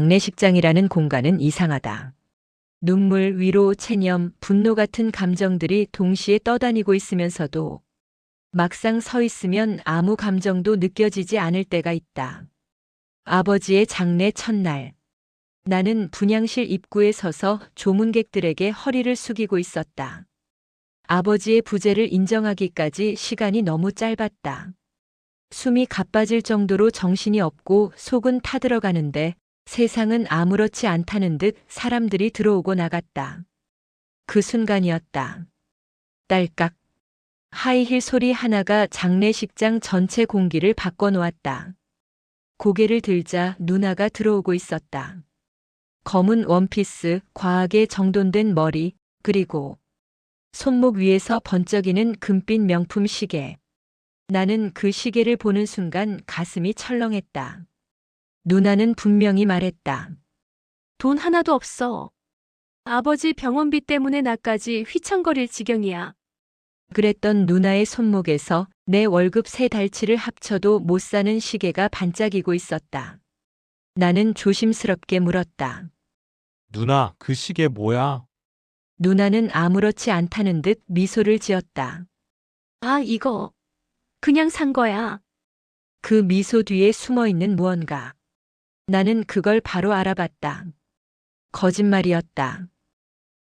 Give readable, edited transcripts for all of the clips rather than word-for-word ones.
장례식장이라는 공간은 이상하다. 눈물, 위로, 체념, 분노 같은 감정들이 동시에 떠다니고 있으면서도 막상 서 있으면 아무 감정도 느껴지지 않을 때가 있다. 아버지의 장례 첫날. 나는 분향실 입구에 서서 조문객들에게 허리를 숙이고 있었다. 아버지의 부재를 인정하기까지 시간이 너무 짧았다. 숨이 가빠질 정도로 정신이 없고 속은 타들어가는데 세상은 아무렇지 않다는 듯 사람들이 들어오고 나갔다. 그 순간이었다. 딸깍. 하이힐 소리 하나가 장례식장 전체 공기를 바꿔놓았다. 고개를 들자 누나가 들어오고 있었다. 검은 원피스, 과하게 정돈된 머리, 그리고 손목 위에서 번쩍이는 금빛 명품 시계. 나는 그 시계를 보는 순간 가슴이 철렁했다. 누나는 분명히 말했다. 돈 하나도 없어. 아버지 병원비 때문에 나까지 휘청거릴 지경이야. 그랬던 누나의 손목에서 내 월급 3달치를 합쳐도 못 사는 시계가 반짝이고 있었다. 나는 조심스럽게 물었다. 누나, 그 시계 뭐야? 누나는 아무렇지 않다는 듯 미소를 지었다. 아, 이거. 그냥 산 거야. 그 미소 뒤에 숨어 있는 무언가. 나는 그걸 바로 알아봤다. 거짓말이었다.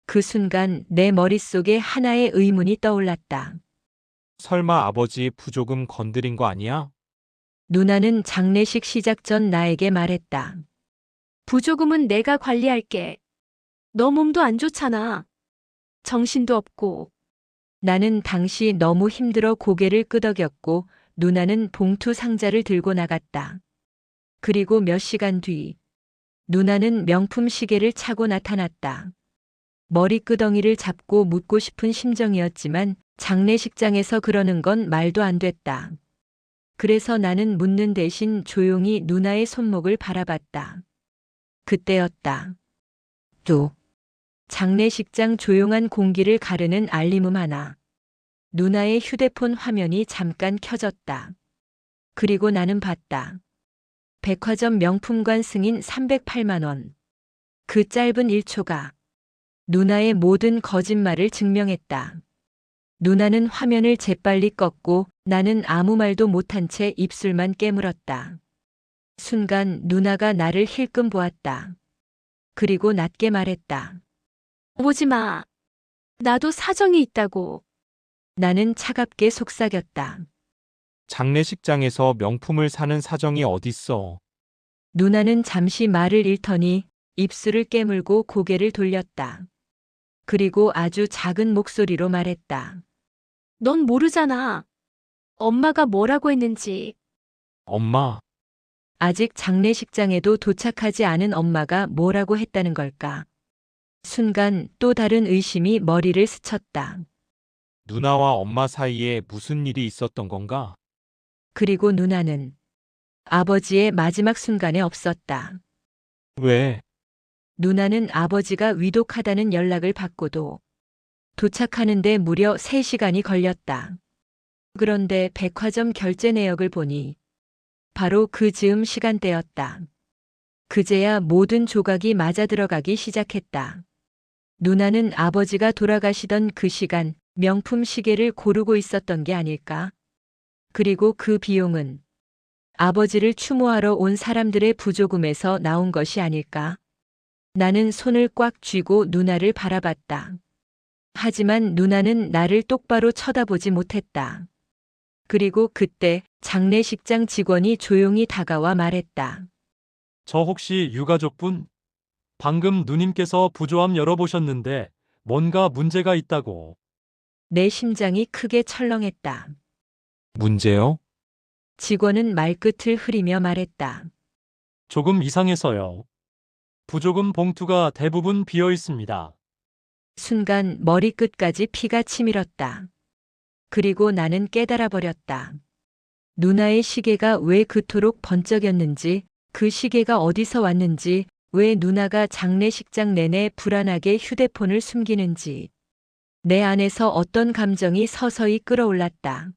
그 순간 내 머릿속에 하나의 의문이 떠올랐다. 설마 아버지 부조금 건드린 거 아니야? 누나는 장례식 시작 전 나에게 말했다. 부조금은 내가 관리할게. 너 몸도 안 좋잖아. 정신도 없고. 나는 당시 너무 힘들어 고개를 끄덕였고 누나는 봉투 상자를 들고 나갔다. 그리고 몇 시간 뒤 누나는 명품 시계를 차고 나타났다. 머리끄덩이를 잡고 묻고 싶은 심정이었지만 장례식장에서 그러는 건 말도 안 됐다. 그래서 나는 묻는 대신 조용히 누나의 손목을 바라봤다. 그때였다. 또 장례식장 조용한 공기를 가르는 알림음 하나. 누나의 휴대폰 화면이 잠깐 켜졌다. 그리고 나는 봤다. 백화점 명품관 승인 308만 원. 그 짧은 1초가 누나의 모든 거짓말을 증명했다. 누나는 화면을 재빨리 껐고 나는 아무 말도 못한 채 입술만 깨물었다. 순간 누나가 나를 힐끔 보았다. 그리고 낮게 말했다. 오지 마. 나도 사정이 있다고. 나는 차갑게 속삭였다. 장례식장에서 명품을 사는 사정이 어딨어. 누나는 잠시 말을 잃더니 입술을 깨물고 고개를 돌렸다. 그리고 아주 작은 목소리로 말했다. 넌 모르잖아. 엄마가 뭐라고 했는지. 엄마, 아직 장례식장에도 도착하지 않은 엄마가 뭐라고 했다는 걸까? 순간 또 다른 의심이 머리를 스쳤다. 누나와 엄마 사이에 무슨 일이 있었던 건가? 그리고 누나는 아버지의 마지막 순간에 없었다. 왜? 누나는 아버지가 위독하다는 연락을 받고도 도착하는데 무려 3시간이 걸렸다. 그런데 백화점 결제 내역을 보니 바로 그 즈음 시간대였다. 그제야 모든 조각이 맞아 들어가기 시작했다. 누나는 아버지가 돌아가시던 그 시간 명품 시계를 고르고 있었던 게 아닐까? 그리고 그 비용은 아버지를 추모하러 온 사람들의 부조금에서 나온 것이 아닐까? 나는 손을 꽉 쥐고 누나를 바라봤다. 하지만 누나는 나를 똑바로 쳐다보지 못했다. 그리고 그때 장례식장 직원이 조용히 다가와 말했다. 저 혹시 유가족분? 방금 누님께서 부조함 열어보셨는데 뭔가 문제가 있다고. 내 심장이 크게 철렁했다. 문제요? 직원은 말끝을 흐리며 말했다. 조금 이상해서요. 부조금 봉투가 대부분 비어 있습니다. 순간 머리끝까지 피가 치밀었다. 그리고 나는 깨달아 버렸다. 누나의 시계가 왜 그토록 번쩍였는지, 그 시계가 어디서 왔는지, 왜 누나가 장례식장 내내 불안하게 휴대폰을 숨기는지. 내 안에서 어떤 감정이 서서히 끌어올랐다.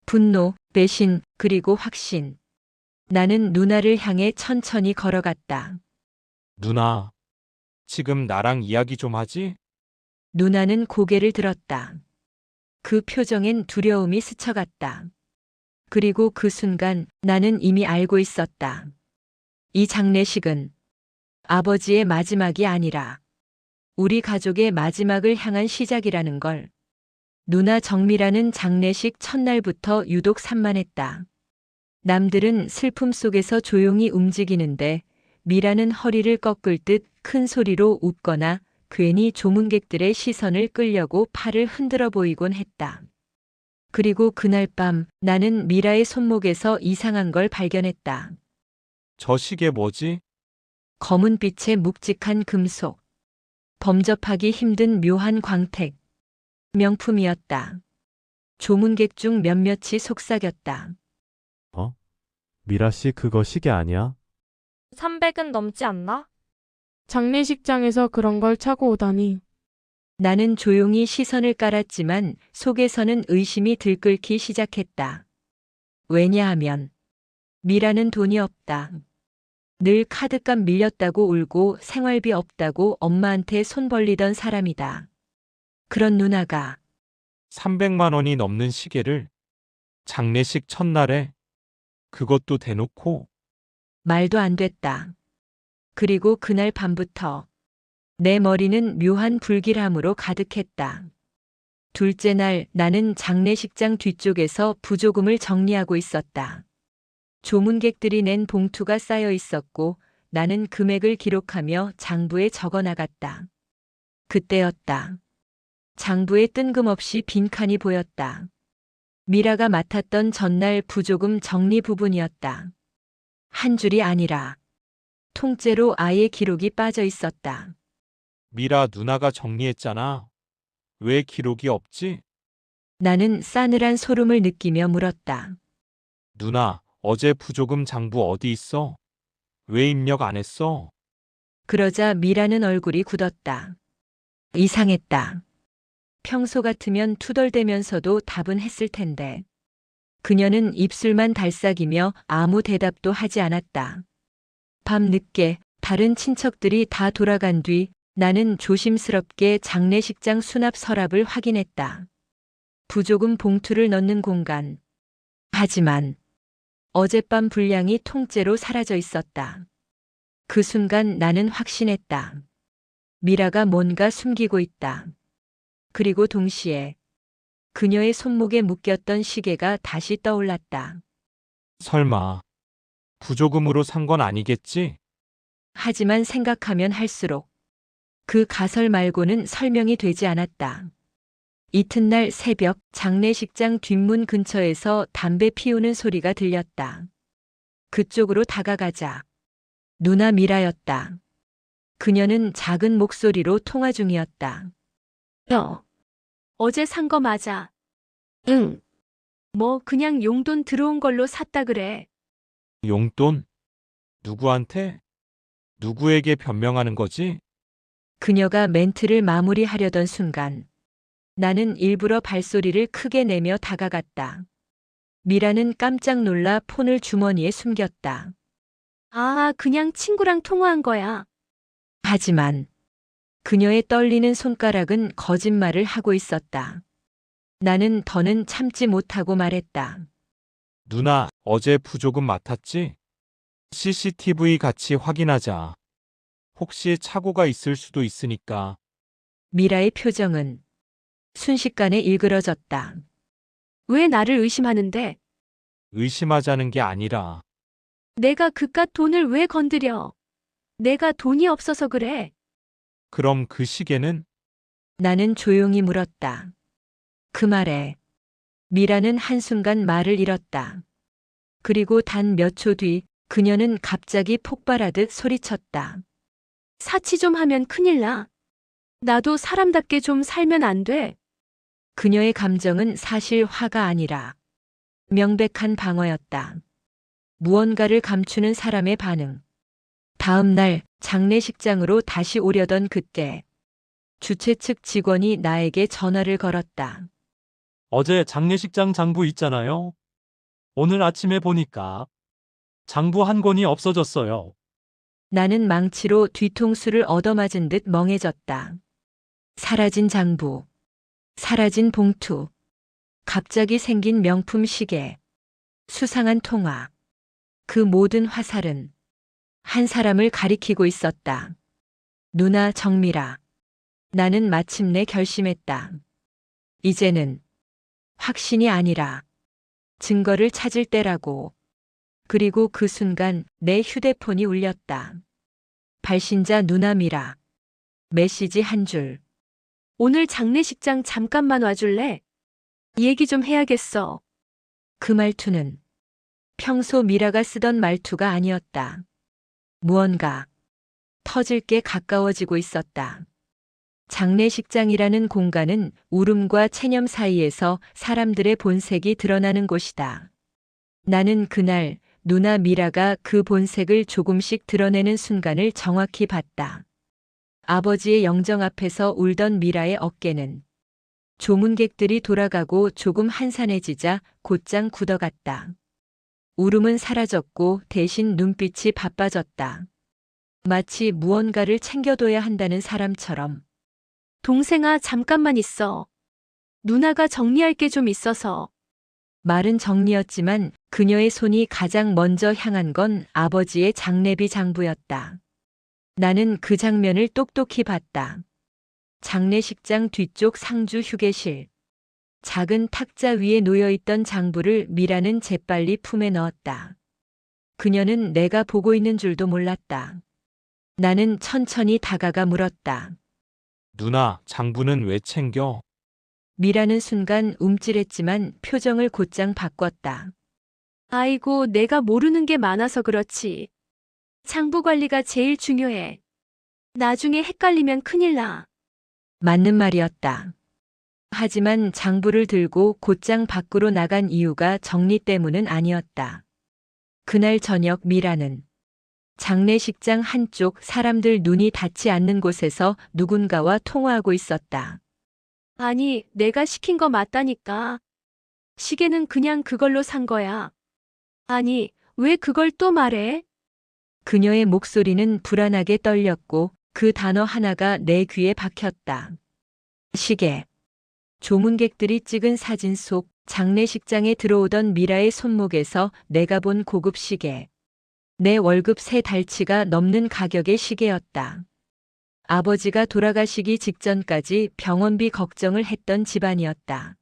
분노, 배신, 그리고 확신. 나는 누나를 향해 천천히 걸어갔다. 누나, 지금 나랑 이야기 좀 하지? 누나는 고개를 들었다. 그 표정엔 두려움이 스쳐갔다. 그리고 그 순간 나는 이미 알고 있었다. 이 장례식은 아버지의 마지막이 아니라 우리 가족의 마지막을 향한 시작이라는 걸. 누나 정미라는 장례식 첫날부터 유독 산만했다. 남들은 슬픔 속에서 조용히 움직이는데 미라는 허리를 꺾을 듯 큰 소리로 웃거나 괜히 조문객들의 시선을 끌려고 팔을 흔들어 보이곤 했다. 그리고 그날 밤 나는 미라의 손목에서 이상한 걸 발견했다. 저 시계 뭐지? 검은 빛의 묵직한 금속. 범접하기 힘든 묘한 광택. 명품이었다. 조문객 중 몇몇이 속삭였다. 미라 씨 그거 시계 아니야? 300은 넘지 않나? 장례식장에서 그런 걸 차고 오다니. 나는 조용히 시선을 깔았지만 속에서는 의심이 들끓기 시작했다. 왜냐하면 미라는 돈이 없다. 늘 카드값 밀렸다고 울고 생활비 없다고 엄마한테 손 벌리던 사람이다. 그런 누나가 300만 원이 넘는 시계를 장례식 첫날에 그것도 대놓고 말도 안 됐다. 그리고 그날 밤부터 내 머리는 묘한 불길함으로 가득했다. 둘째 날 나는 장례식장 뒤쪽에서 부조금을 정리하고 있었다. 조문객들이 낸 봉투가 쌓여 있었고 나는 금액을 기록하며 장부에 적어 나갔다. 그때였다. 장부에 뜬금없이 빈칸이 보였다. 미라가 맡았던 전날 부조금 정리 부분이었다. 한 줄이 아니라 통째로 아예 기록이 빠져 있었다. 미라 누나가 정리했잖아. 왜 기록이 없지? 나는 싸늘한 소름을 느끼며 물었다. 누나, 어제 부조금 장부 어디 있어? 왜 입력 안 했어? 그러자 미라는 얼굴이 굳었다. 이상했다. 평소 같으면 투덜대면서도 답은 했을 텐데. 그녀는 입술만 달싹이며 아무 대답도 하지 않았다. 밤 늦게 다른 친척들이 다 돌아간 뒤 나는 조심스럽게 장례식장 수납 서랍을 확인했다. 부조금 봉투를 넣는 공간. 하지만 어젯밤 분량이 통째로 사라져 있었다. 그 순간 나는 확신했다. 미라가 뭔가 숨기고 있다. 그리고 동시에 그녀의 손목에 묶였던 시계가 다시 떠올랐다. 설마 부조금으로 산 건 아니겠지? 하지만 생각하면 할수록 그 가설 말고는 설명이 되지 않았다. 이튿날 새벽 장례식장 뒷문 근처에서 담배 피우는 소리가 들렸다. 그쪽으로 다가가자 누나 미라였다. 그녀는 작은 목소리로 통화 중이었다. 어제 산 거 맞아. 응. 뭐 그냥 용돈 들어온 걸로 샀다 그래. 용돈? 누구한테? 누구에게 변명하는 거지? 그녀가 멘트를 마무리하려던 순간 나는 일부러 발소리를 크게 내며 다가갔다. 미라는 깜짝 놀라 폰을 주머니에 숨겼다. 아, 그냥 친구랑 통화한 거야. 하지만 그녀의 떨리는 손가락은 거짓말을 하고 있었다. 나는 더는 참지 못하고 말했다. 누나, 어제 부조금 맡았지? CCTV 같이 확인하자. 혹시 착오가 있을 수도 있으니까. 미라의 표정은 순식간에 일그러졌다. 왜 나를 의심하는데? 의심하자는 게 아니라 내가 그깟 돈을 왜 건드려? 내가 돈이 없어서 그래. 그럼 그 시계는? 나는 조용히 물었다. 그 말에 미라는 한순간 말을 잃었다. 그리고 단 몇 초 뒤 그녀는 갑자기 폭발하듯 소리쳤다. 사치 좀 하면 큰일 나. 나도 사람답게 좀 살면 안 돼. 그녀의 감정은 사실 화가 아니라 명백한 방어였다. 무언가를 감추는 사람의 반응. 다음 날 장례식장으로 다시 오려던 그때 주최 측 직원이 나에게 전화를 걸었다. 어제 장례식장 장부 있잖아요. 오늘 아침에 보니까 장부 한 권이 없어졌어요. 나는 망치로 뒤통수를 얻어맞은 듯 멍해졌다. 사라진 장부, 사라진 봉투, 갑자기 생긴 명품 시계, 수상한 통화. 그 모든 화살은 한 사람을 가리키고 있었다. 누나 정미라. 나는 마침내 결심했다. 이제는 확신이 아니라 증거를 찾을 때라고. 그리고 그 순간 내 휴대폰이 울렸다. 발신자 누나 미라. 메시지 한 줄. 오늘 장례식장 잠깐만 와줄래? 얘기 좀 해야겠어. 그 말투는 평소 미라가 쓰던 말투가 아니었다. 무언가 터질 게 가까워지고 있었다. 장례식장이라는 공간은 울음과 체념 사이에서 사람들의 본색이 드러나는 곳이다. 나는 그날 누나 미라가 그 본색을 조금씩 드러내는 순간을 정확히 봤다. 아버지의 영정 앞에서 울던 미라의 어깨는 조문객들이 돌아가고 조금 한산해지자 곧장 굳어갔다. 울음은 사라졌고 대신 눈빛이 바빠졌다. 마치 무언가를 챙겨둬야 한다는 사람처럼. 동생아, 잠깐만 있어. 누나가 정리할 게 좀 있어서. 말은 정리였지만 그녀의 손이 가장 먼저 향한 건 아버지의 장례비 장부였다. 나는 그 장면을 똑똑히 봤다. 장례식장 뒤쪽 상주 휴게실. 작은 탁자 위에 놓여있던 장부를 미라는 재빨리 품에 넣었다. 그녀는 내가 보고 있는 줄도 몰랐다. 나는 천천히 다가가 물었다. 누나, 장부는 왜 챙겨? 미라는 순간 움찔했지만 표정을 곧장 바꿨다. 아이고, 내가 모르는 게 많아서 그렇지. 장부 관리가 제일 중요해. 나중에 헷갈리면 큰일 나. 맞는 말이었다. 하지만 장부를 들고 곧장 밖으로 나간 이유가 정리 때문은 아니었다. 그날 저녁 미라는 장례식장 한쪽 사람들 눈이 닿지 않는 곳에서 누군가와 통화하고 있었다. 아니, 내가 시킨 거 맞다니까. 시계는 그냥 그걸로 산 거야. 아니, 왜 그걸 또 말해? 그녀의 목소리는 불안하게 떨렸고 그 단어 하나가 내 귀에 박혔다. 시계. 조문객들이 찍은 사진 속 장례식장에 들어오던 미라의 손목에서 내가 본 고급 시계. 내 월급 3달치가 넘는 가격의 시계였다. 아버지가 돌아가시기 직전까지 병원비 걱정을 했던 집안이었다.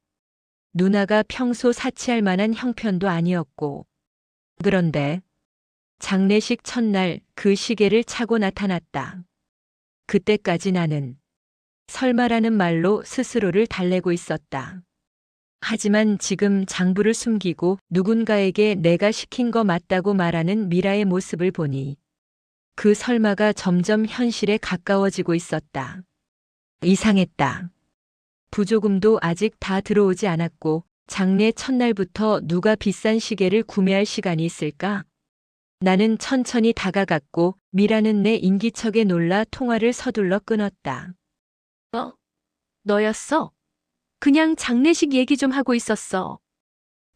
누나가 평소 사치할 만한 형편도 아니었고. 그런데 장례식 첫날 그 시계를 차고 나타났다. 그때까지 나는 설마라는 말로 스스로를 달래고 있었다. 하지만 지금 장부를 숨기고 누군가에게 내가 시킨 거 맞다고 말하는 미라의 모습을 보니 그 설마가 점점 현실에 가까워지고 있었다. 이상했다. 부조금도 아직 다 들어오지 않았고 장례 첫날부터 누가 비싼 시계를 구매할 시간이 있을까? 나는 천천히 다가갔고 미라는 내 인기척에 놀라 통화를 서둘러 끊었다. 너였어? 그냥 장례식 얘기 좀 하고 있었어.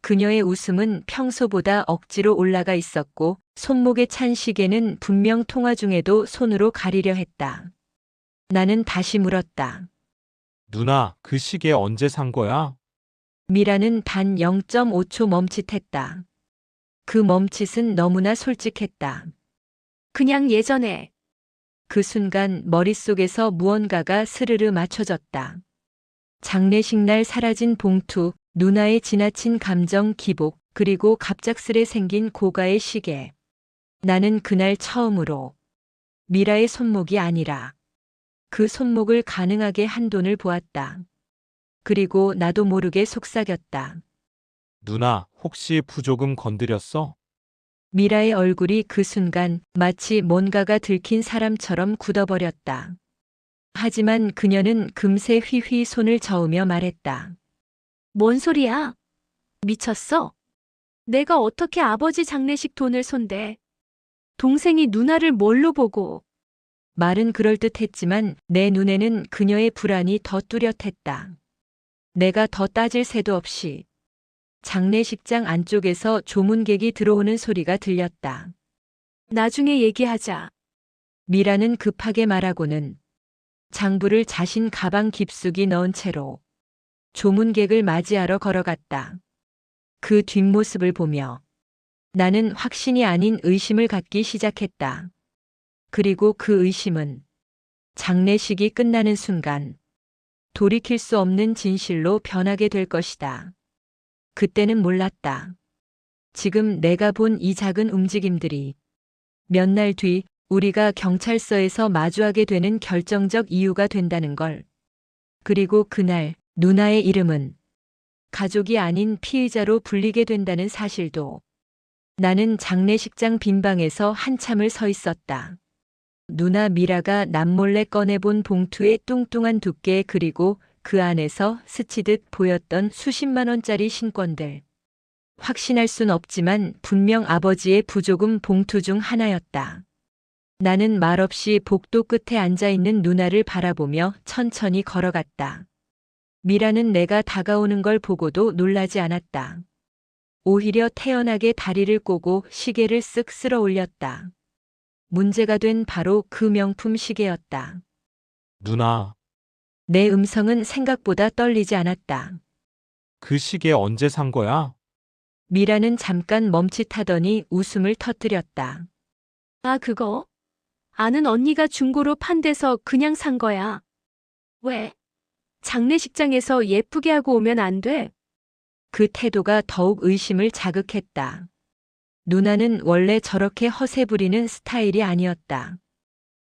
그녀의 웃음은 평소보다 억지로 올라가 있었고 손목에 찬 시계는 분명 통화 중에도 손으로 가리려 했다. 나는 다시 물었다. 누나, 그 시계 언제 산 거야? 미라는 단 0.5초 멈칫했다. 그 멈칫은 너무나 솔직했다. 그냥 예전에. 그 순간 머릿속에서 무언가가 스르르 맞춰졌다. 장례식 날 사라진 봉투, 누나의 지나친 감정 기복, 그리고 갑작스레 생긴 고가의 시계. 나는 그날 처음으로 미라의 손목이 아니라 그 손목을 가능하게 한 돈을 보았다. 그리고 나도 모르게 속삭였다. 누나, 혹시 부조금 건드렸어? 미라의 얼굴이 그 순간 마치 뭔가가 들킨 사람처럼 굳어버렸다. 하지만 그녀는 금세 휘휘 손을 저으며 말했다. 뭔 소리야? 미쳤어? 내가 어떻게 아버지 장례식 돈을 손대? 동생이 누나를 뭘로 보고? 말은 그럴듯했지만 내 눈에는 그녀의 불안이 더 뚜렷했다. 내가 더 따질 새도 없이 장례식장 안쪽에서 조문객이 들어오는 소리가 들렸다. 나중에 얘기하자. 미라는 급하게 말하고는 장부를 자신 가방 깊숙이 넣은 채로 조문객을 맞이하러 걸어갔다. 그 뒷모습을 보며 나는 확신이 아닌 의심을 갖기 시작했다. 그리고 그 의심은 장례식이 끝나는 순간 돌이킬 수 없는 진실로 변하게 될 것이다. 그때는 몰랐다. 지금 내가 본 이 작은 움직임들이 몇 날 뒤 우리가 경찰서에서 마주하게 되는 결정적 이유가 된다는 걸. 그리고 그날 누나의 이름은 가족이 아닌 피의자로 불리게 된다는 사실도. 나는 장례식장 빈방에서 한참을 서 있었다. 누나 미라가 남몰래 꺼내본 봉투의 뚱뚱한 두께 그리고 그 안에서 스치듯 보였던 수십만 원짜리 신권들. 확신할 순 없지만 분명 아버지의 부조금 봉투 중 하나였다. 나는 말없이 복도 끝에 앉아있는 누나를 바라보며 천천히 걸어갔다. 미라는 내가 다가오는 걸 보고도 놀라지 않았다. 오히려 태연하게 다리를 꼬고 시계를 쓱 쓸어 올렸다. 문제가 된 바로 그 명품 시계였다. 누나, 내 음성은 생각보다 떨리지 않았다. 그 시계 언제 산 거야? 미라는 잠깐 멈칫하더니 웃음을 터뜨렸다. 아, 그거? 아는 언니가 중고로 판 데서 그냥 산 거야. 왜? 장례식장에서 예쁘게 하고 오면 안 돼? 그 태도가 더욱 의심을 자극했다. 누나는 원래 저렇게 허세 부리는 스타일이 아니었다.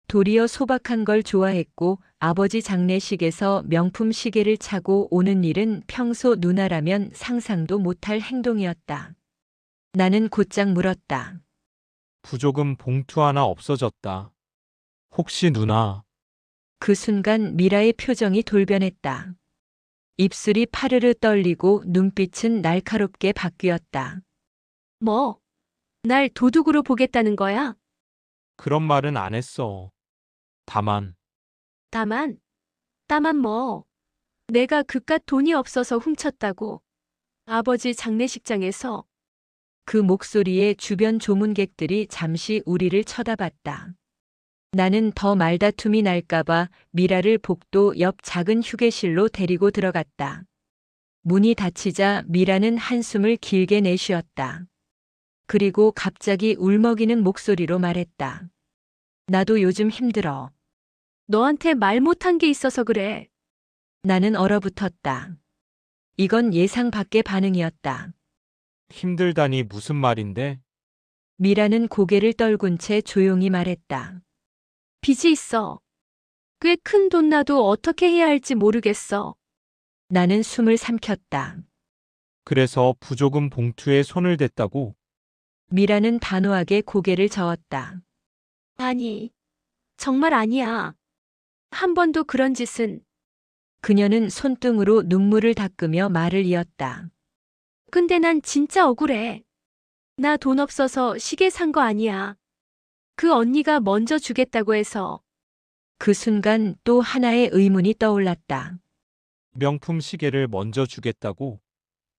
도리어 소박한 걸 좋아했고 아버지 장례식에서 명품 시계를 차고 오는 일은 평소 누나라면 상상도 못할 행동이었다. 나는 곧장 물었다. 부조금 봉투 하나 없어졌다. 혹시 누나, 그 순간 미라의 표정이 돌변했다. 입술이 파르르 떨리고 눈빛은 날카롭게 바뀌었다. 뭐? 날 도둑으로 보겠다는 거야? 그런 말은 안 했어. 다만, 다만 뭐? 내가 그깟 돈이 없어서 훔쳤다고. 아버지 장례식장에서. 그 목소리에 주변 조문객들이 잠시 우리를 쳐다봤다. 나는 더 말다툼이 날까봐 미라를 복도 옆 작은 휴게실로 데리고 들어갔다. 문이 닫히자 미라는 한숨을 길게 내쉬었다. 그리고 갑자기 울먹이는 목소리로 말했다. 나도 요즘 힘들어. 너한테 말 못한 게 있어서 그래. 나는 얼어붙었다. 이건 예상 밖의 반응이었다. 힘들다니 무슨 말인데? 미라는 고개를 떨군 채 조용히 말했다. 빚이 있어. 꽤 큰 돈 나도 어떻게 해야 할지 모르겠어. 나는 숨을 삼켰다. 그래서 부조금 봉투에 손을 댔다고? 미라는 단호하게 고개를 저었다. 아니, 정말 아니야. 한 번도 그런 짓은. 그녀는 손등으로 눈물을 닦으며 말을 이었다. 근데 난 진짜 억울해. 나 돈 없어서 시계 산 거 아니야. 그 언니가 먼저 주겠다고 해서. 그 순간 또 하나의 의문이 떠올랐다. 명품 시계를 먼저 주겠다고?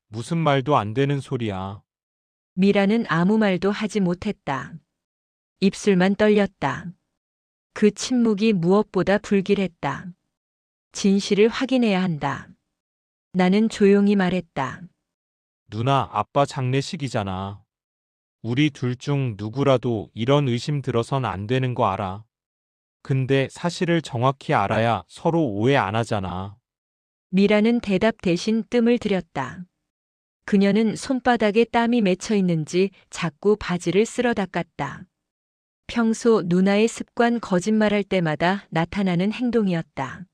무슨 말도 안 되는 소리야. 미라는 아무 말도 하지 못했다. 입술만 떨렸다. 그 침묵이 무엇보다 불길했다. 진실을 확인해야 한다. 나는 조용히 말했다. 누나, 아빠 장례식이잖아. 우리 둘 중 누구라도 이런 의심 들어선 안 되는 거 알아. 근데 사실을 정확히 알아야 서로 오해 안 하잖아. 미라는 대답 대신 뜸을 들였다. 그녀는 손바닥에 땀이 맺혀 있는지 자꾸 바지를 쓸어 닦았다. 평소 누나의 습관 거짓말할 때마다 나타나는 행동이었다.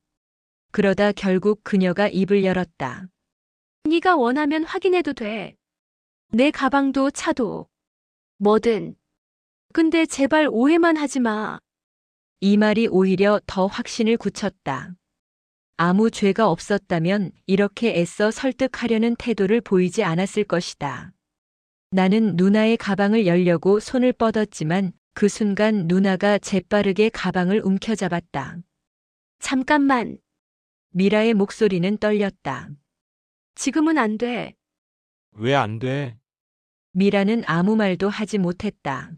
그러다 결국 그녀가 입을 열었다. 네가 원하면 확인해도 돼. 내 가방도 차도. 뭐든. 근데 제발 오해만 하지 마. 이 말이 오히려 더 확신을 굳혔다. 아무 죄가 없었다면 이렇게 애써 설득하려는 태도를 보이지 않았을 것이다. 나는 누나의 가방을 열려고 손을 뻗었지만 그 순간 누나가 재빠르게 가방을 움켜잡았다. 잠깐만. 미라의 목소리는 떨렸다. 지금은 안 돼. 왜 안 돼? 미라는 아무 말도 하지 못했다.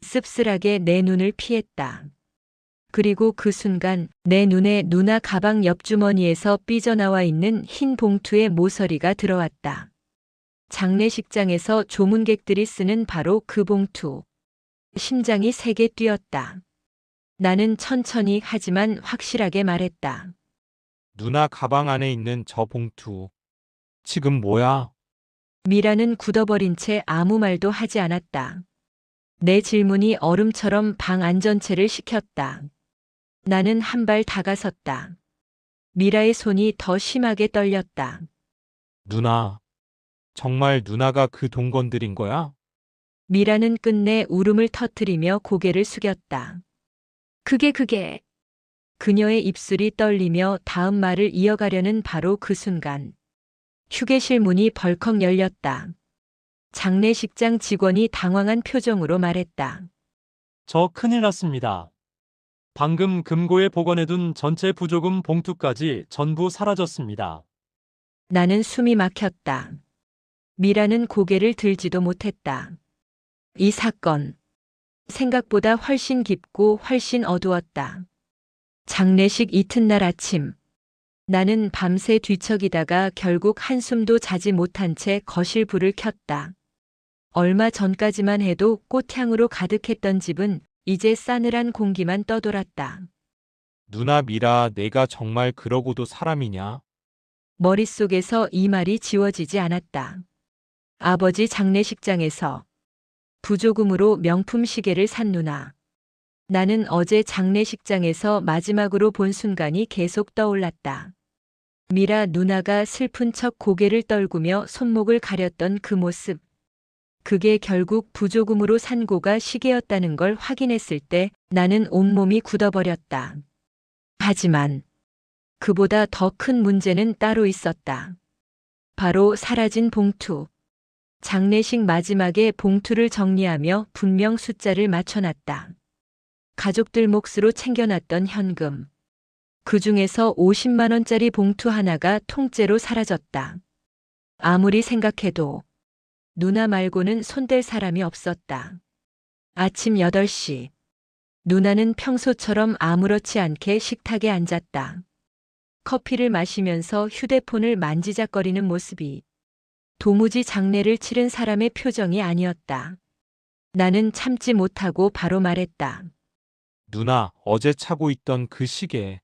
씁쓸하게 내 눈을 피했다. 그리고 그 순간 내 눈에 누나 가방 옆주머니에서 삐져나와 있는 흰 봉투의 모서리가 들어왔다. 장례식장에서 조문객들이 쓰는 바로 그 봉투. 심장이 세게 뛰었다. 나는 천천히 하지만 확실하게 말했다. 누나 가방 안에 있는 저 봉투. 지금 뭐야? 미라는 굳어버린 채 아무 말도 하지 않았다. 내 질문이 얼음처럼 방 안전체를 식혔다. 나는 한 발 다가섰다. 미라의 손이 더 심하게 떨렸다. 누나. 정말 누나가 그 돈 건드린 거야? 미라는 끝내 울음을 터뜨리며 고개를 숙였다. 그게 그녀의 입술이 떨리며 다음 말을 이어가려는 바로 그 순간. 휴게실 문이 벌컥 열렸다. 장례식장 직원이 당황한 표정으로 말했다. 저 큰일 났습니다. 방금 금고에 보관해둔 전체 부조금 봉투까지 전부 사라졌습니다. 나는 숨이 막혔다. 미라는 고개를 들지도 못했다. 이 사건. 생각보다 훨씬 깊고 훨씬 어두웠다. 장례식 이튿날 아침. 나는 밤새 뒤척이다가 결국 한숨도 자지 못한 채 거실 불을 켰다. 얼마 전까지만 해도 꽃향으로 가득했던 집은 이제 싸늘한 공기만 떠돌았다. 누나 미라, 내가 정말 그러고도 사람이냐? 머릿속에서 이 말이 지워지지 않았다. 아버지 장례식장에서 부조금으로 명품 시계를 산 누나. 나는 어제 장례식장에서 마지막으로 본 순간이 계속 떠올랐다. 미라 누나가 슬픈 척 고개를 떨구며 손목을 가렸던 그 모습. 그게 결국 부조금으로 산 고가 시계였다는 걸 확인했을 때 나는 온몸이 굳어버렸다. 하지만 그보다 더 큰 문제는 따로 있었다. 바로 사라진 봉투. 장례식 마지막에 봉투를 정리하며 분명 숫자를 맞춰놨다. 가족들 몫으로 챙겨놨던 현금. 그 중에서 50만 원짜리 봉투 하나가 통째로 사라졌다. 아무리 생각해도 누나 말고는 손댈 사람이 없었다. 아침 8시. 누나는 평소처럼 아무렇지 않게 식탁에 앉았다. 커피를 마시면서 휴대폰을 만지작거리는 모습이 도무지 장례를 치른 사람의 표정이 아니었다. 나는 참지 못하고 바로 말했다. 누나, 어제 차고 있던 그 시계.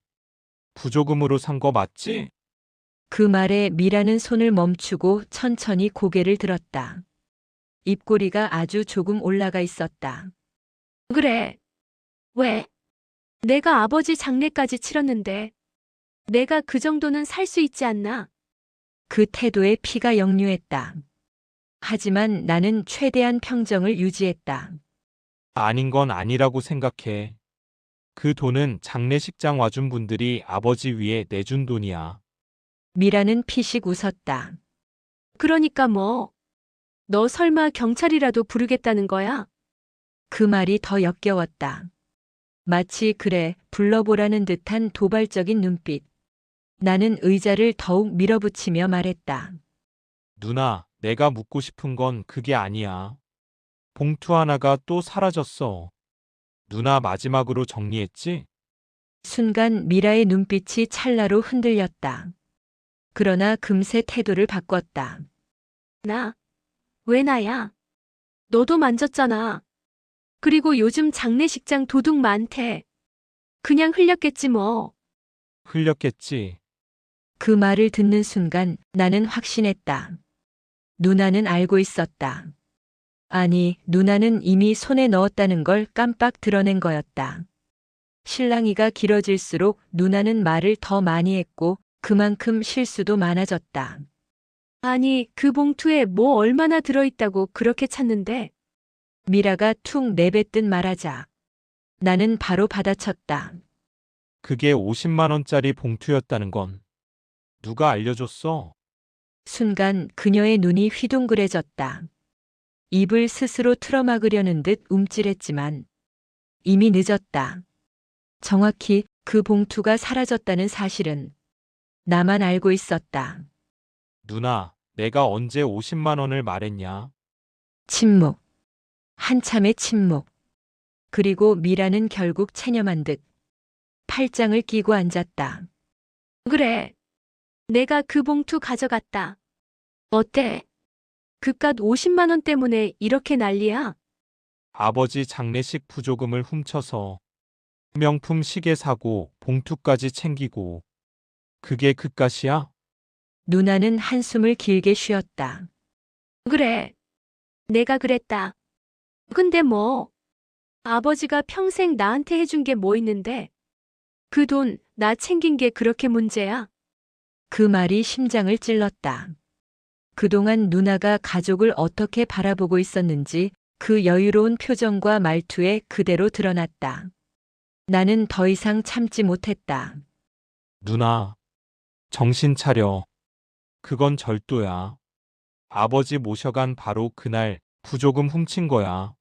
부조금으로 산 거 맞지? 그 말에 미라는 손을 멈추고 천천히 고개를 들었다. 입꼬리가 아주 조금 올라가 있었다. 그래. 왜? 내가 아버지 장례까지 치렀는데 내가 그 정도는 살 수 있지 않나? 그 태도에 피가 역류했다. 하지만 나는 최대한 평정을 유지했다. 아닌 건 아니라고 생각해. 그 돈은 장례식장 와준 분들이 아버지 위에 내준 돈이야. 미라는 피식 웃었다. 그러니까 뭐? 너 설마 경찰이라도 부르겠다는 거야? 그 말이 더 역겨웠다. 마치 그래, 불러보라는 듯한 도발적인 눈빛. 나는 의자를 더욱 밀어붙이며 말했다. 누나, 내가 묻고 싶은 건 그게 아니야. 봉투 하나가 또 사라졌어. 누나 마지막으로 정리했지? 순간 미라의 눈빛이 찰나로 흔들렸다. 그러나 금세 태도를 바꿨다. 나? 왜 나야? 너도 만졌잖아. 그리고 요즘 장례식장 도둑 많대. 그냥 흘렸겠지 뭐. 흘렸겠지. 그 말을 듣는 순간 나는 확신했다. 누나는 알고 있었다. 아니, 누나는 이미 손에 넣었다는 걸 깜빡 드러낸 거였다. 실랑이가 길어질수록 누나는 말을 더 많이 했고 그만큼 실수도 많아졌다. 아니, 그 봉투에 뭐 얼마나 들어있다고 그렇게 찾는데? 미라가 툭 내뱉듯 말하자. 나는 바로 받아쳤다. 그게 50만 원짜리 봉투였다는 건 누가 알려줬어? 순간 그녀의 눈이 휘둥그레졌다. 입을 스스로 틀어막으려는 듯 움찔했지만 이미 늦었다. 정확히 그 봉투가 사라졌다는 사실은 나만 알고 있었다. 누나, 내가 언제 50만 원을 말했냐? 침묵. 한참의 침묵. 그리고 미라는 결국 체념한 듯 팔짱을 끼고 앉았다. 그래. 내가 그 봉투 가져갔다. 어때? 그깟 50만 원 때문에 이렇게 난리야? 아버지 장례식 부조금을 훔쳐서 명품 시계 사고 봉투까지 챙기고 그게 그깟이야? 누나는 한숨을 길게 쉬었다. 그래. 내가 그랬다. 근데 뭐, 아버지가 평생 나한테 해준 게 뭐 있는데? 그 돈 나 챙긴 게 그렇게 문제야? 그 말이 심장을 찔렀다. 그동안 누나가 가족을 어떻게 바라보고 있었는지 그 여유로운 표정과 말투에 그대로 드러났다. 나는 더 이상 참지 못했다. 누나, 정신 차려. 그건 절도야. 아버지 모셔간 바로 그날 부조금 훔친 거야.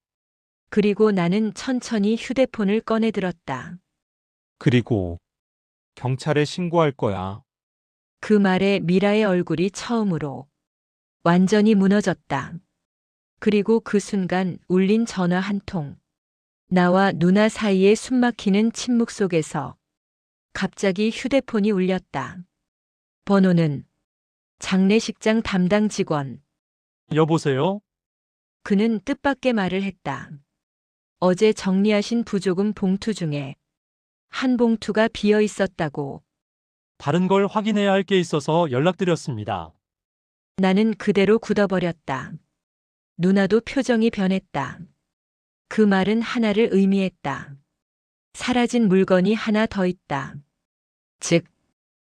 그리고 나는 천천히 휴대폰을 꺼내 들었다. 그리고 경찰에 신고할 거야. 그 말에 미라의 얼굴이 처음으로 완전히 무너졌다. 그리고 그 순간 울린 전화 한 통. 나와 누나 사이에 숨막히는 침묵 속에서 갑자기 휴대폰이 울렸다. 번호는 장례식장 담당 직원. 여보세요? 그는 뜻밖의 말을 했다. 어제 정리하신 부조금 봉투 중에 한 봉투가 비어 있었다고. 다른 걸 확인해야 할 게 있어서 연락드렸습니다. 나는 그대로 굳어버렸다. 누나도 표정이 변했다. 그 말은 하나를 의미했다. 사라진 물건이 하나 더 있다. 즉,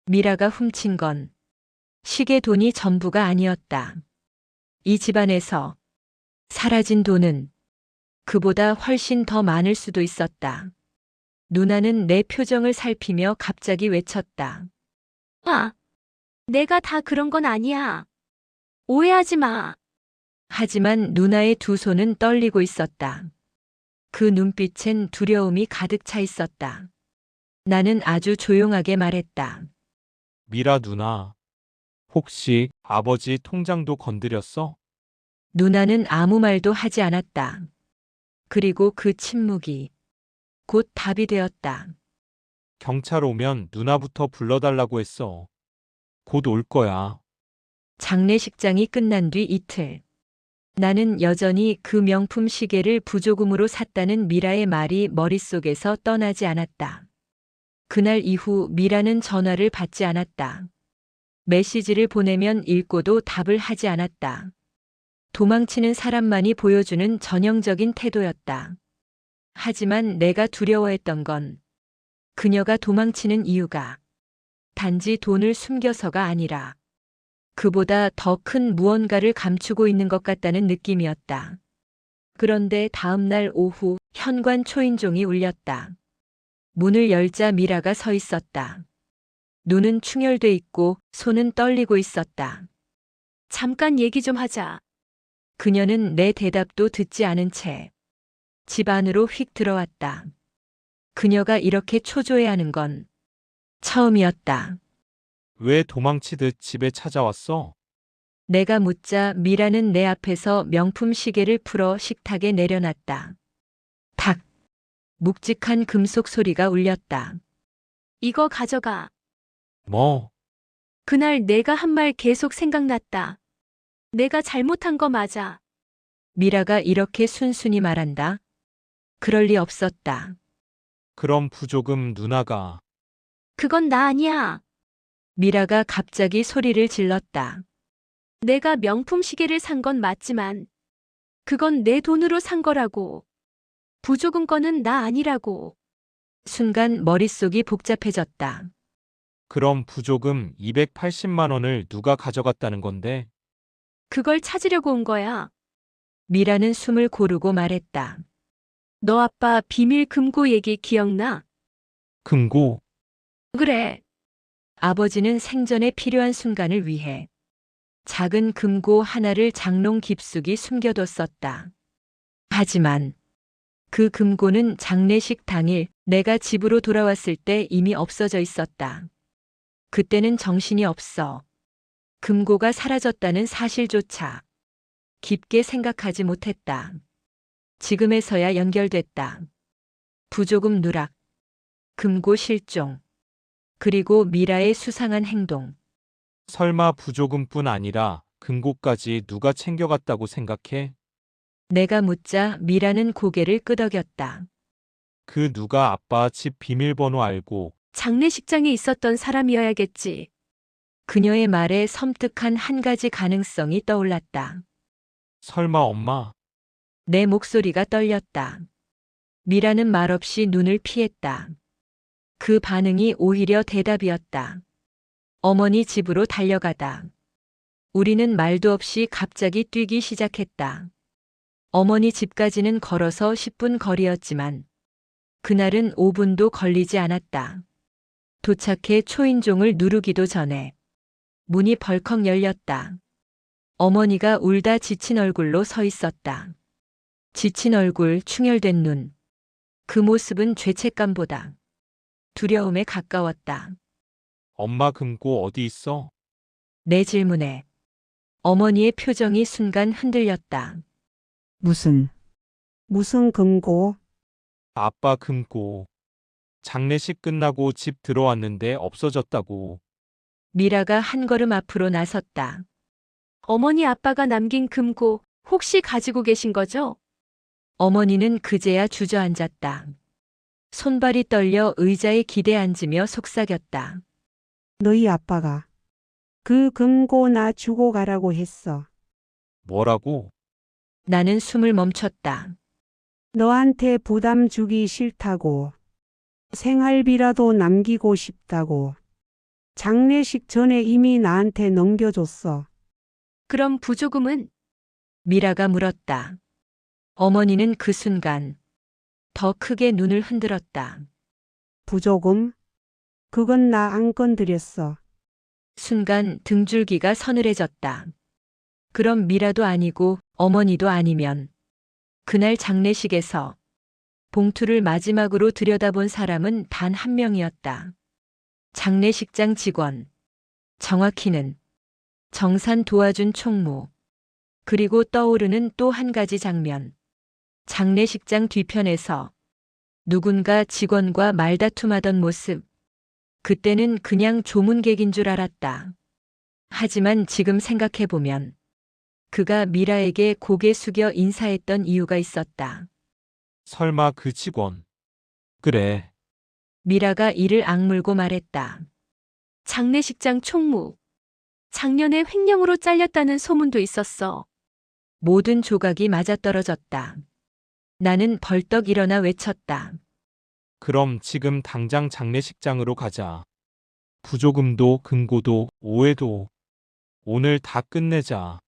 미라가 훔친 건 시계 돈이 전부가 아니었다. 이 집안에서 사라진 돈은 그보다 훨씬 더 많을 수도 있었다. 누나는 내 표정을 살피며 갑자기 외쳤다. 아, 내가 다 그런 건 아니야. 오해하지 마. 하지만 누나의 두 손은 떨리고 있었다. 그 눈빛엔 두려움이 가득 차 있었다. 나는 아주 조용하게 말했다. 미라 누나, 혹시 아버지 통장도 건드렸어? 누나는 아무 말도 하지 않았다. 그리고 그 침묵이 곧 답이 되었다. 경찰 오면 누나부터 불러달라고 했어. 곧 올 거야. 장례식장이 끝난 뒤 이틀. 나는 여전히 그 명품 시계를 부조금으로 샀다는 미라의 말이 머릿속에서 떠나지 않았다. 그날 이후 미라는 전화를 받지 않았다. 메시지를 보내면 읽고도 답을 하지 않았다. 도망치는 사람만이 보여주는 전형적인 태도였다. 하지만 내가 두려워했던 건 그녀가 도망치는 이유가 단지 돈을 숨겨서가 아니라 그보다 더 큰 무언가를 감추고 있는 것 같다는 느낌이었다. 그런데 다음 날 오후 현관 초인종이 울렸다. 문을 열자 미라가 서 있었다. 눈은 충혈돼 있고 손은 떨리고 있었다. 잠깐 얘기 좀 하자. 그녀는 내 대답도 듣지 않은 채 집 안으로 휙 들어왔다. 그녀가 이렇게 초조해하는 건 처음이었다. 왜 도망치듯 집에 찾아왔어? 내가 묻자 미라는 내 앞에서 명품 시계를 풀어 식탁에 내려놨다. 탁! 묵직한 금속 소리가 울렸다. 이거 가져가. 뭐? 그날 내가 한 말 계속 생각났다. 내가 잘못한 거 맞아. 미라가 이렇게 순순히 말한다. 그럴 리 없었다. 그럼 부조금 누나가. 그건 나 아니야. 미라가 갑자기 소리를 질렀다. 내가 명품 시계를 산 건 맞지만 그건 내 돈으로 산 거라고. 부조금 거는 나 아니라고. 순간 머릿속이 복잡해졌다. 그럼 부조금 280만 원을 누가 가져갔다는 건데? 그걸 찾으려고 온 거야. 미라는 숨을 고르고 말했다. 너 아빠 비밀 금고 얘기 기억나? 금고? 그래. 아버지는 생전에 필요한 순간을 위해 작은 금고 하나를 장롱 깊숙이 숨겨뒀었다. 하지만 그 금고는 장례식 당일 내가 집으로 돌아왔을 때 이미 없어져 있었다. 그때는 정신이 없어 금고가 사라졌다는 사실조차 깊게 생각하지 못했다. 지금에서야 연결됐다. 부조금 누락. 금고 실종. 그리고 미라의 수상한 행동. 설마 부조금뿐 아니라 금고까지 누가 챙겨갔다고 생각해? 내가 묻자 미라는 고개를 끄덕였다. 그 누가 아빠 집 비밀번호 알고 장례식장에 있었던 사람이어야겠지. 그녀의 말에 섬뜩한 한 가지 가능성이 떠올랐다. 설마 엄마? 내 목소리가 떨렸다. 미라는 말없이 눈을 피했다. 그 반응이 오히려 대답이었다. 어머니 집으로 달려가다. 우리는 말도 없이 갑자기 뛰기 시작했다. 어머니 집까지는 걸어서 10분 거리였지만 그날은 5분도 걸리지 않았다. 도착해 초인종을 누르기도 전에 문이 벌컥 열렸다. 어머니가 울다 지친 얼굴로 서 있었다. 지친 얼굴, 충혈된 눈. 그 모습은 죄책감보다 두려움에 가까웠다. 엄마 금고 어디 있어? 내 질문에 어머니의 표정이 순간 흔들렸다. 무슨 금고? 아빠 금고. 장례식 끝나고 집 들어왔는데 없어졌다고. 미라가 한 걸음 앞으로 나섰다. 어머니 아빠가 남긴 금고 혹시 가지고 계신 거죠? 어머니는 그제야 주저앉았다. 손발이 떨려 의자에 기대 앉으며 속삭였다. 너희 아빠가 그 금고 나 주고 가라고 했어. 뭐라고? 나는 숨을 멈췄다. 너한테 부담 주기 싫다고. 생활비라도 남기고 싶다고. 장례식 전에 이미 나한테 넘겨줬어. 그럼 부조금은? 미라가 물었다. 어머니는 그 순간 더 크게 눈을 흔들었다. 부조금? 그건 나 안 건드렸어. 순간 등줄기가 서늘해졌다. 그럼 미라도 아니고 어머니도 아니면 그날 장례식에서 봉투를 마지막으로 들여다본 사람은 단 한 명이었다. 장례식장 직원. 정확히는 정산 도와준 총무. 그리고 떠오르는 또 한 가지 장면. 장례식장 뒤편에서 누군가 직원과 말다툼하던 모습. 그때는 그냥 조문객인 줄 알았다. 하지만 지금 생각해보면 그가 미라에게 고개 숙여 인사했던 이유가 있었다. 설마 그 직원. 그래. 미라가 이를 악물고 말했다. 장례식장 총무. 작년에 횡령으로 잘렸다는 소문도 있었어. 모든 조각이 맞아떨어졌다. 나는 벌떡 일어나 외쳤다. 그럼 지금 당장 장례식장으로 가자. 부조금도 금고도 오해도 오늘 다 끝내자.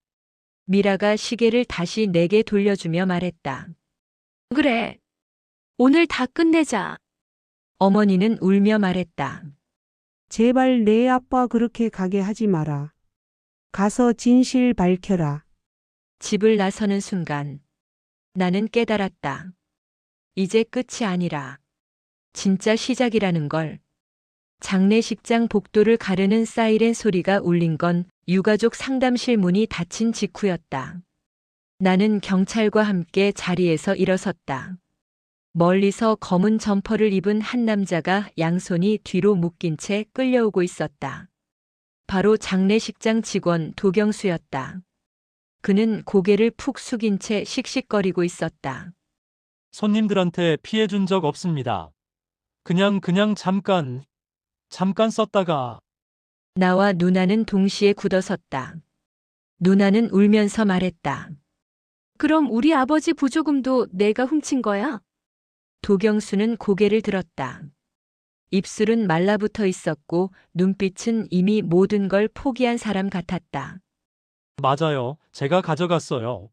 미라가 시계를 다시 내게 돌려주며 말했다. 그래. 오늘 다 끝내자. 어머니는 울며 말했다. 제발 내 아빠 그렇게 가게 하지 마라. 가서 진실 밝혀라. 집을 나서는 순간 나는 깨달았다. 이제 끝이 아니라 진짜 시작이라는 걸. 장례식장 복도를 가르는 사이렌 소리가 울린 건 유가족 상담실 문이 닫힌 직후였다. 나는 경찰과 함께 자리에서 일어섰다. 멀리서 검은 점퍼를 입은 한 남자가 양손이 뒤로 묶인 채 끌려오고 있었다. 바로 장례식장 직원 도경수였다. 그는 고개를 푹 숙인 채 씩씩거리고 있었다. 손님들한테 피해 준 적 없습니다. 그냥 잠깐 썼다가. 나와 누나는 동시에 굳어섰다. 누나는 울면서 말했다. 그럼 우리 아버지 부조금도 내가 훔친 거야? 도경수는 고개를 들었다. 입술은 말라붙어 있었고 눈빛은 이미 모든 걸 포기한 사람 같았다. 맞아요. 제가 가져갔어요.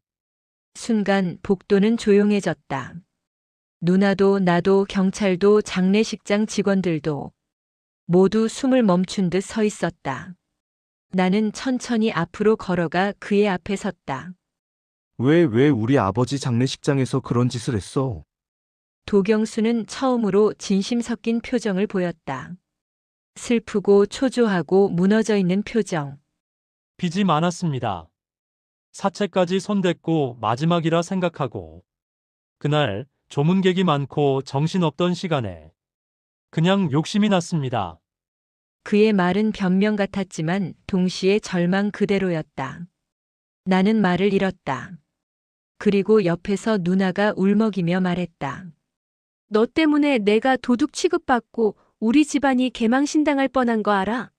순간 복도는 조용해졌다. 누나도 나도 경찰도 장례식장 직원들도 모두 숨을 멈춘 듯 서 있었다. 나는 천천히 앞으로 걸어가 그의 앞에 섰다. 왜 우리 아버지 장례식장에서 그런 짓을 했어? 도경수는 처음으로 진심 섞인 표정을 보였다. 슬프고 초조하고 무너져 있는 표정. 빚이 많았습니다. 사채까지 손댔고 마지막이라 생각하고. 그날 조문객이 많고 정신없던 시간에 그냥 욕심이 났습니다. 그의 말은 변명 같았지만 동시에 절망 그대로였다. 나는 말을 잃었다. 그리고 옆에서 누나가 울먹이며 말했다. 너 때문에 내가 도둑 취급받고 우리 집안이 개망신당할 뻔한 거 알아?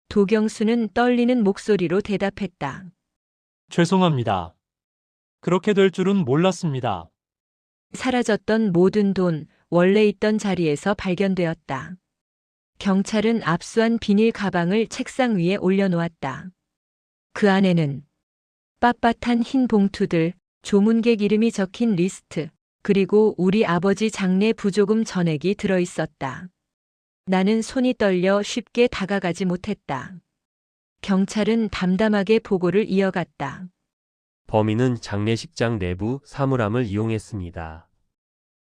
도경수는 떨리는 목소리로 대답했다. 죄송합니다. 그렇게 될 줄은 몰랐습니다. 사라졌던 모든 돈, 원래 있던 자리에서 발견되었다. 경찰은 압수한 비닐 가방을 책상 위에 올려놓았다. 그 안에는 빳빳한 흰 봉투들, 조문객 이름이 적힌 리스트, 그리고 우리 아버지 장례 부조금 전액이 들어있었다. 나는 손이 떨려 쉽게 다가가지 못했다. 경찰은 담담하게 보고를 이어갔다. 범인은 장례식장 내부 사물함을 이용했습니다.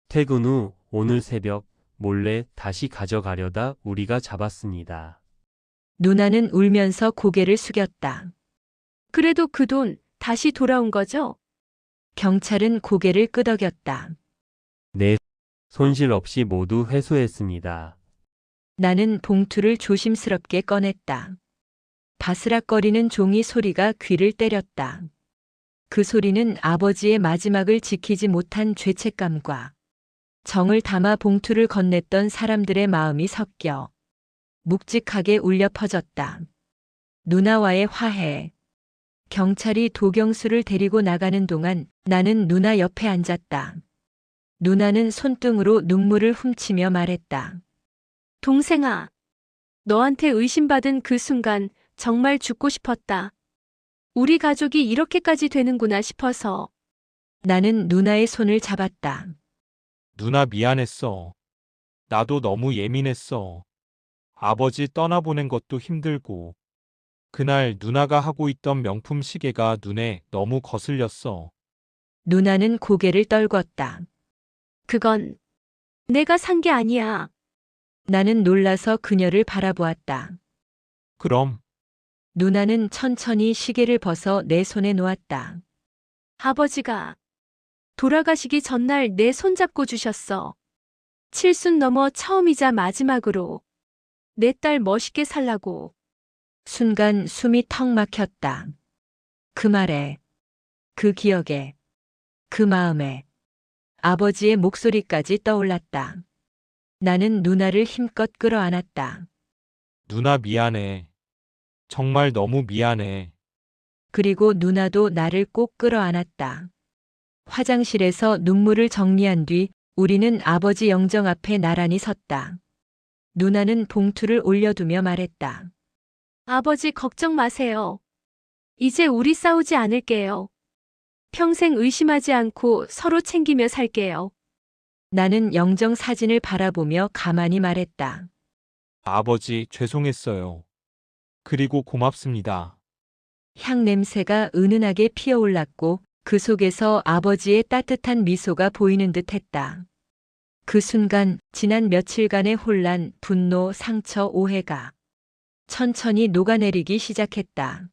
퇴근 후 오늘 새벽 몰래 다시 가져가려다 우리가 잡았습니다. 누나는 울면서 고개를 숙였다. 그래도 그 돈 다시 돌아온 거죠? 경찰은 고개를 끄덕였다. 네, 손실 없이 모두 회수했습니다. 나는 봉투를 조심스럽게 꺼냈다. 바스락거리는 종이 소리가 귀를 때렸다. 그 소리는 아버지의 마지막을 지키지 못한 죄책감과 정을 담아 봉투를 건넸던 사람들의 마음이 섞여 묵직하게 울려 퍼졌다. 누나와의 화해. 경찰이 도경수를 데리고 나가는 동안 나는 누나 옆에 앉았다. 누나는 손등으로 눈물을 훔치며 말했다. 동생아, 너한테 의심받은 그 순간 정말 죽고 싶었다. 우리 가족이 이렇게까지 되는구나 싶어서. 나는 누나의 손을 잡았다. 누나 미안했어. 나도 너무 예민했어. 아버지 떠나보낸 것도 힘들고. 그날 누나가 하고 있던 명품 시계가 눈에 너무 거슬렸어. 누나는 고개를 떨궜다. 그건 내가 산 게 아니야. 나는 놀라서 그녀를 바라보았다. 그럼 누나는 천천히 시계를 벗어 내 손에 놓았다. 아버지가 돌아가시기 전날 내 손잡고 주셨어. 칠순 넘어 처음이자 마지막으로 내 딸 멋있게 살라고. 순간 숨이 턱 막혔다. 그 말에, 그 기억에, 그 마음에 아버지의 목소리까지 떠올랐다. 나는 누나를 힘껏 끌어안았다. 누나 미안해. 정말 너무 미안해. 그리고 누나도 나를 꼭 끌어안았다. 화장실에서 눈물을 정리한 뒤 우리는 아버지 영정 앞에 나란히 섰다. 누나는 봉투를 올려두며 말했다. 아버지 걱정 마세요. 이제 우리 싸우지 않을게요. 평생 의심하지 않고 서로 챙기며 살게요. 나는 영정 사진을 바라보며 가만히 말했다. 아버지 죄송했어요. 그리고 고맙습니다. 향 냄새가 은은하게 피어올랐고 그 속에서 아버지의 따뜻한 미소가 보이는 듯 했다. 그 순간 지난 며칠간의 혼란, 분노, 상처, 오해가 천천히 녹아내리기 시작했다.